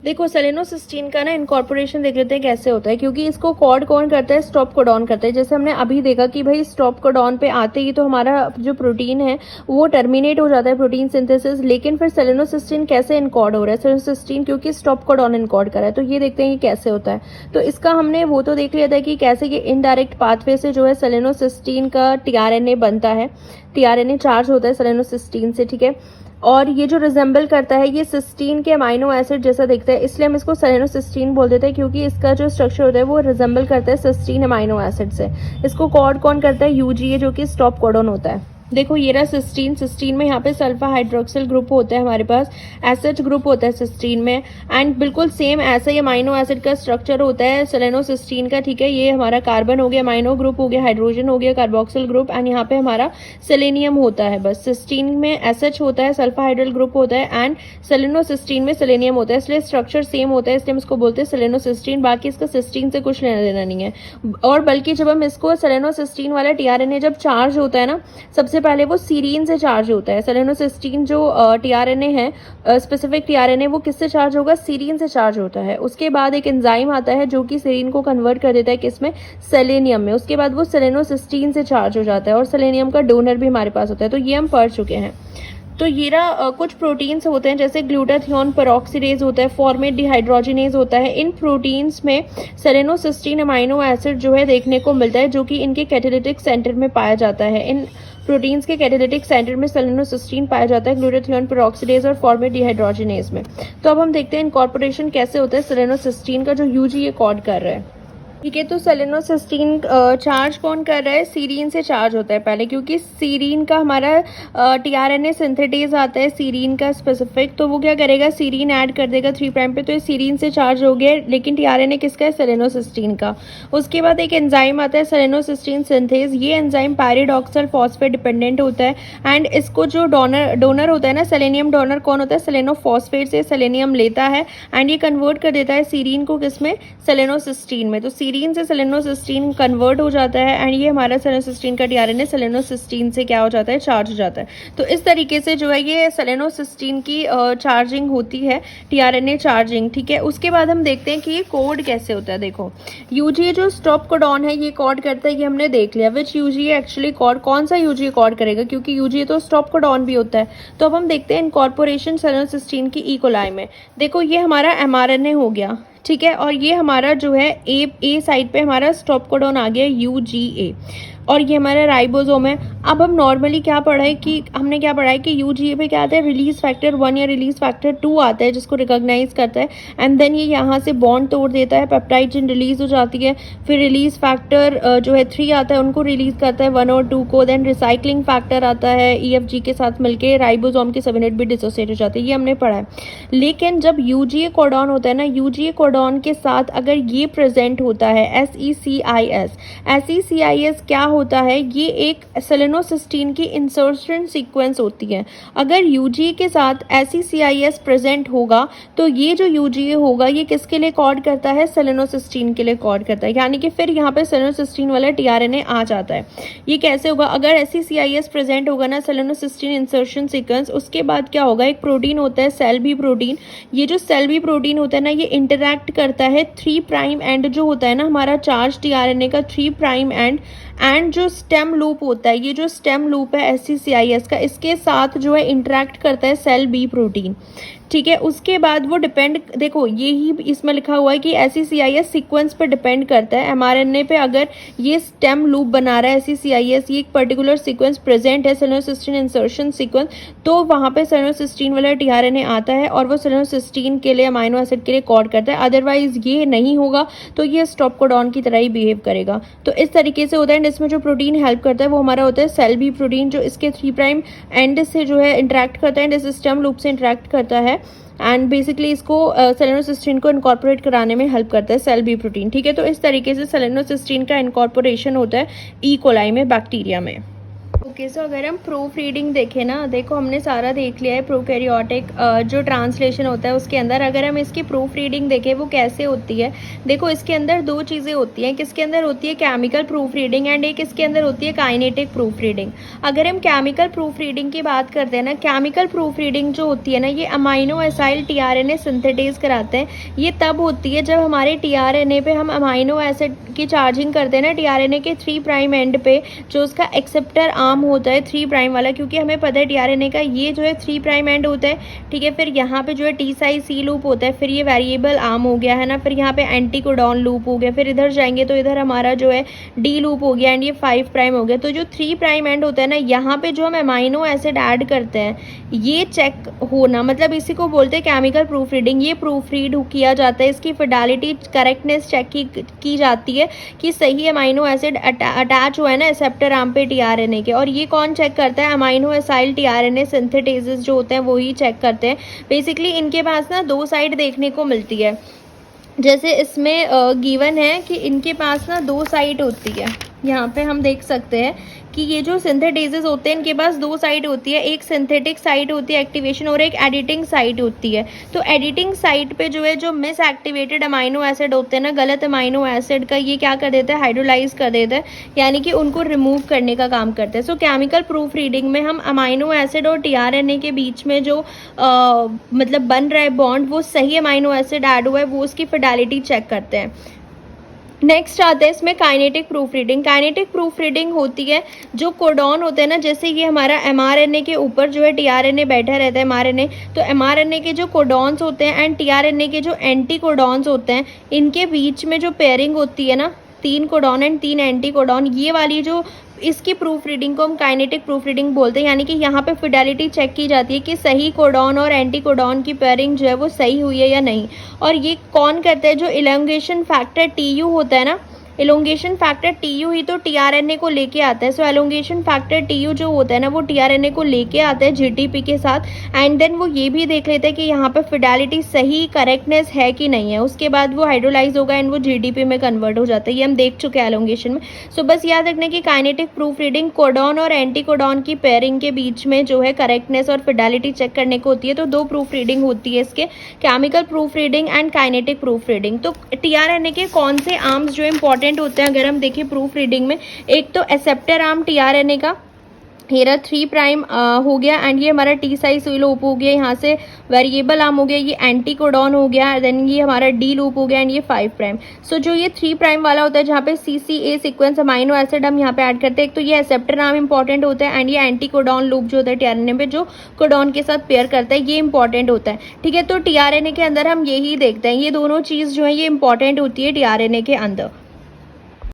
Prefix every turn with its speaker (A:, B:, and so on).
A: देखो सेलेनोसिस्टीन का ना इनकॉर्पोरेशन देख लेते हैं कैसे होता है, क्योंकि इसको कॉर्ड कौन करता है, स्टॉप कोडॉन करता है। जैसे हमने अभी देखा कि भाई स्टॉप कोडॉन पे आते ही तो हमारा जो प्रोटीन है वो टर्मिनेट हो जाता है प्रोटीन सिंथेसिस, लेकिन फिर सेलेनोसिस्टीन कैसे इनकॉर्ड हो रहा है, सेलेनोसिस्टीन क्योंकि स्टॉप कोडॉन इनकॉर्ड करा है। तो ये देखते हैं कि कैसे होता है। तो इसका हमने वो तो देख लिया था कि कैसे ये इनडायरेक्ट पाथवे से जो है सेलेनोसिस्टीन का टीआरएनए बनता है, टीआरएनए चार्ज होता है सेलेनोसिस्टीन से, ठीक है। और ये जो रिजेंबल करता है ये सिस्टीन के अमाइनो एसिड जैसा दिखता है, इसलिए हम इसको सेलेनोसिस्टीन बोल देते हैं, क्योंकि इसका जो स्ट्रक्चर होता है वो रिजेंबल करता है सिस्टीन अमाइनो एसिड से। इसको कॉर्ड कौन करता है, यूजीए, जो कि स्टॉप कोडॉन होता है। देखो ये रहा सिस्टीन, सिस्टीन में यहाँ पे सल्फा हाइड्रोक्सिल ग्रुप होता है हमारे पास, एसएच ग्रुप होता है सिस्टीन में, एंड बिल्कुल सेम ऐसा ही अमाइनो एसिड का स्ट्रक्चर होता है सेलेनोसिस्टीन का, ठीक है। ये हमारा कार्बन हो गया, अमाइनो ग्रुप हो गया, हाइड्रोजन हो गया, कार्बोक्सिल ग्रुप, एंड यहाँ पे हमारा सेलेनियम होता है। बस सिस्टीन में एसएच होता है, सल्फा हाइड्रोल ग्रुप होता है, एंड सेलेनोसिस्टीन में सेलेनियम होता है, इसलिए स्ट्रक्चर सेम होता है, इसलिए हम इसको बोलते हैं सेलेनोसिस्टीन। बाकी इसका सिस्टीन से कुछ लेना देना नहीं है। और बल्कि जब हम इसको सेलेनोसिस्टीन वाला टीआरएनए जब चार्ज होता है ना, सबसे पहले वो सीरीन से चार्ज होता है। सेलेनोसिस्टीन जो टीआरएनए है, स्पेसिफिक टीआरएनए, वो किससे चार्ज होगा, सीरीन से चार्ज होता है। उसके बाद एक एंजाइम आता है जो कि सीरीन को कन्वर्ट कर देता है किसमें, सेलेनियम में। उसके बाद वो सेलेनोसिस्टीन से चार्ज हो जाता है, और सेलेनियम का डोनर भी हमारे पास होता है। तो ये हम पढ़ चुके हैं। तो ये कुछ प्रोटीन्स होते हैं जैसे ग्लूटाथियोन पेरोक्सीडेज होता है, फॉर्मेट डिहाइड्रोजिनेज होता है। इन प्रोटीन्स में सेलेनोसिस्टीन अमाइनो एसिड जो है देखने को मिलता है, जो कि इनके कैटालिटिक सेंटर में पाया जाता है। इन प्रोटीन्स के कैटालिटिक सेंटर में सेलेनोसिस्टीन पाया जाता है ग्लूटाथियोन पेरोक्सीडेज और फॉर्मेट डिहाइड्रोजिनेज में। तो अब हम देखते हैं इनकॉर्पोरेशन कैसे होता है सेलेनोसिस्टीन का, जो यूजीए कॉड कर रहा है, ठीक है। तो सेलेनोसिस्टीन चार्ज कौन कर रहा है, सीरीन से चार्ज होता है पहले, क्योंकि सीरीन का हमारा टीआरएनए सिंथेटेज आता है सीरीन का स्पेसिफिक, तो वो क्या करेगा, सीरीन ऐड कर देगा 3 प्राइम पे। तो ये सीरीन से चार्ज हो गया, लेकिन टीआरएनए किसका है, सेलेनोसिस्टीन का। उसके बाद एक एंजाइम आता है सेलेनोसिस्टीन सिंथेज। ये एंजाइम पायरिडॉक्सल फॉस्फेट डिपेंडेंट होता है, एंड इसको जो डोनर होता है ना, सेलेनियम डोनर कौन होता है, सेलेनोफॉस्फेट से सेलेनियम लेता है, एंड ये कन्वर्ट कर देता है सीरीन को किसमें, सेलेनोसिस्टीन में। तो सीरीन से सेलेनोसिस्टीन कन्वर्ट हो जाता है, एंड ये हमारा सेलेनोसिस्टीन का टीआरएनए सेलेनोसिस्टीन से क्या हो जाता है, चार्ज हो जाता है। तो इस तरीके से जो है ये सेलेनोसिस्टीन की चार्जिंग होती है, टीआरएनए चार्जिंग, ठीक है। उसके बाद हम देखते हैं कि ये कोड कैसे होता है। देखो यूजीए जो स्टॉप कोडॉन है ये कोड करता है, ये हमने देख लिया। विच यूजीए एक्चुअली कोड, कौन सा यूजीए कोड करेगा, क्योंकि यूजीए तो स्टॉप कोडॉन भी होता है। तो अब हम देखते हैं इनकॉर्पोरेशन सेलेनोसिस्टीन की ई कोलाई में। देखो ये हमारा एमआरएनए हो गया, ठीक है, और ये हमारा जो है ए साइड पे हमारा स्टॉप कोडॉन आ गया यूजीए, और ये हमारा राइबोसोम है। अब हम नॉर्मली क्या पढ़ा है कि हमने क्या पढ़ा है कि यूजीए पे क्या आता है, रिलीज फैक्टर 1 या रिलीज फैक्टर 2 आता है, जिसको रिकॉग्नाइज करता है, एंड देन ये यहाँ से बॉन्ड तोड़ देता है, पेप्टाइड चेन रिलीज हो जाती है। फिर रिलीज फैक्टर जो है 3 आता है, उनको रिलीज करता है 1 और 2 को। देन रिसाइकलिंग फैक्टर आता है ईएफजी के साथ मिलके, राइबोसोम के सब यूनिट भी डिसोसिएट हो जाते हैं, ये हमने पढ़ा है। लेकिन जब यूजीए कोडॉन होता है ना, यूजीए कोडॉन के साथ अगर ये प्रेजेंट होता है SECIS, SECIS क्या होता है, ये एक सेलेनोसिस्टीन की इंसर्शन सीक्वेंस होती है। अगर यूजीए के साथ SECIS प्रेजेंट होगा तो ये जो यूजीए होगा ये किसके लिए कोड करता है, सेलेनोसिस्टीन के लिए कोड करता है, यानी कि फिर यहाँ पे सेलेनोसिस्टीन वाला टीआरएनए आ जाता है। ये कैसे होगा, अगर SECIS प्रेजेंट होगा ना, सेलेनोसिस्टीन इंसर्शन सीक्वेंस, उसके बाद क्या होगा, एक प्रोटीन होता है सेल बी प्रोटीन। ये जो सेल बी प्रोटीन होता है ना, ये इंटरैक्ट करता है 3 प्राइम एंड जो होता है ना हमारा चार्ज टीआरएनए का 3 प्राइम एंड जो स्टेम लूप होता है, ये जो स्टेम लूप है SECIS का, इसके साथ जो है इंटरैक्ट करता है सेल बी प्रोटीन, ठीक है। उसके बाद वो डिपेंड, देखो यही इसमें लिखा हुआ है कि SECIS सीक्वेंस पर डिपेंड करता है। एमआरएनए पे अगर ये स्टेम लूप बना रहा है SECIS, ये एक पर्टिकुलर सीक्वेंस प्रेजेंट है, सेलेनोसिस्टीन इंसर्शन सीक्वेंस, तो वहाँ पे सेलेनोसिस्टीन वाला टीआरएनए आता है और वो सेलेनोसिस्टीन के लिए अमाइनो एसिड के लिए कोड करता है। अदरवाइज ये नहीं होगा तो ये स्टॉप कोडॉन की तरह ही बिहेव करेगा। तो इस तरीके से होता है। इसमें जो प्रोटीन हेल्प करता है वो हमारा होता है सेल बी प्रोटीन, जो इसके 3 प्राइम एंड से जो है इंटरैक्ट करता है, इस स्टेम लूप से इंटरैक्ट करता है, एंड बेसिकली इसको सेलेनोसिस्टीन को इनकॉर्पोरेट कराने में हेल्प करता है सेल बी प्रोटीन, ठीक है। तो इस तरीके से सेलेनोसिस्टीन का इनकॉर्पोरेशन होता है ई कोलाई में, बैक्टीरिया में। ओके ओके, सो अगर हम प्रूफ रीडिंग देखें ना, देखो हमने सारा देख लिया है प्रोकैरियोटिक जो ट्रांसलेशन होता है उसके अंदर। अगर हम इसकी प्रूफ रीडिंग देखें वो कैसे होती है, देखो इसके अंदर दो चीज़ें होती हैं। किसके अंदर होती है केमिकल प्रूफ रीडिंग एंड एक इसके अंदर होती है काइनेटिक प्रूफ रीडिंग। अगर हम केमिकल प्रूफ रीडिंग की बात करते हैं ना, केमिकल प्रूफ रीडिंग जो होती है ना, ये अमाइनो एसाइल टीआरएनए सिंथेटाइज कराते हैं। ये तब होती है जब हमारे टीआरएनए पे हम अमाइनो एसिड की चार्जिंग करते हैं ना, टीआरएनए के 3' एंड पे जो उसका एक्सेप्टर आर्म होता है 3' वाला, क्योंकि हमें पता है टीआरएनए का ये जो है 3' एंड होता है, ठीक है। फिर यहाँ पे जो है टी साइज सी लूप होता है, फिर ये वेरिएबल आर्म हो गया है ना, फिर यहाँ पे एंटी कोडॉन लूप हो गया, फिर इधर जाएंगे तो इधर हमारा जो है डी लूप हो गया एंड ये 5' हो गया। तो जो 3' एंड होता है ना, यहाँ पे जो हम अमाइनो एसिड ऐड करते हैं ये चेक होना, मतलब इसी को बोलते हैं केमिकल प्रूफ रीडिंग। ये प्रूफ रीड किया जाता है, इसकी फिडेलिटी करेक्टनेस चेक की जाती है कि सही अमाइनो एसिड अटैच हुआ है ना एक्सेप्टर आर्म पे टीआरएनए के। और ये कौन चेक करता है, अमाइनो एसाइल टीआरएनए सिंथेटाइजेस जो होते हैं वो ही चेक करते हैं। बेसिकली इनके पास ना दो साइड देखने को मिलती है, जैसे इसमें गिवन है कि इनके पास ना दो साइड होती है। यहाँ पे हम देख सकते हैं कि ये जो सिंथेटाइजेस होते हैं इनके पास दो साइड होती है, एक सिंथेटिक साइड होती है एक्टिवेशन और एक एडिटिंग साइड होती है। तो एडिटिंग साइड पे जो है जो मिस एक्टिवेटेड अमाइनो एसिड होते हैं ना, गलत अमाइनो एसिड का ये क्या कर देता है, हाइड्रोलाइज कर देता है, यानी कि उनको रिमूव करने का काम करता है। सो केमिकल प्रूफ रीडिंग में हम अमाइनो एसिड और टीआरएनए के बीच में जो मतलब बन रहा है बॉन्ड, वो सही अमाइनो एसिड ऐड हुआ है, वो उसकी फिडेलिटी चेक करते हैं। नेक्स्ट आता है इसमें kinetic proof reading. Kinetic proof reading होती है जो कोडॉन होते हैं ना, जैसे ये हमारा एमआरएनए के ऊपर जो है टीआरएनए बैठा रहता है एमआरएनए, तो एमआरएनए के जो कोडॉन्स होते हैं एंड टीआरएनए के जो एंटी कोडॉन्स होते हैं, इनके बीच में जो पेयरिंग होती है ना, 3 कोडॉन एंड 3 एंटी कोडॉन, ये वाली जो इसकी प्रूफ रीडिंग को हम काइनेटिक प्रूफ रीडिंग बोलते हैं। यानी कि यहाँ पे फिडेलिटी चेक की जाती है कि सही कोडॉन और एंटी कोडॉन की पेयरिंग जो है वो सही हुई है या नहीं। और ये कौन करता है, जो इलोंगेशन फैक्टर टीयू होता है ना, एलोंगेशन फैक्टर टीयू ही तो टीआरएनए को लेके आता है। सो एलोंगेशन फैक्टर टीयू जो होता है ना, वो टीआरएनए को लेके आता है जीटीपी के साथ, एंड देन वो ये भी देख लेता है कि यहाँ पे फिडेलिटी सही करेक्टनेस है कि नहीं है। उसके बाद वो हाइड्रोलाइज होगा एंड वो जीडीपी में कन्वर्ट हो जाता है। ये हम देख चुके हैं एलोंगेशन में। सो बस याद रखने की काइनेटिक प्रूफ रीडिंग कोडॉन और एंटी कोडॉन की पेयरिंग के बीच में जो है करेक्टनेस और फिडेलिटी चेक करने को होती है। तो दो प्रूफ रीडिंग होती है इसके, chemical proof reading and kinetic proof reading. तो टीआरएनए के कौन से आर्म्स जो इंपॉर्टेंट होते हैं अगर हम देखें प्रूफ रीडिंग में, एक तो एक्सेप्टर आर्म टीआरएनए का, हेरा 3' हो गया एंड ये हमारा टी साइज लूप हो गया, यहाँ से वेरिएबल आर्म हो गया, ये एंटी कोडॉन हो गया, देन ये हमारा डी लूप हो गया एंड ये 5'। सो जो ये 3' वाला होता है जहाँ पे CCA सीक्वेंस अमाइनो एसिड हम यहाँ पे ऐड करते हैं, एक तो ये एक्सेप्टर आर्म इंपॉर्टेंट होता है एंड ये एंटी कोडॉन लूप जो होता है टीआरएनए पे जो कोडॉन के साथ पेयर करता है, ये इंपॉर्टेंट होता है, ठीक है। तो टीआरएनए के अंदर हम यही देखते हैं, ये दोनों चीज़ जो है ये इंपॉर्टेंट होती है टीआरएनए के अंदर।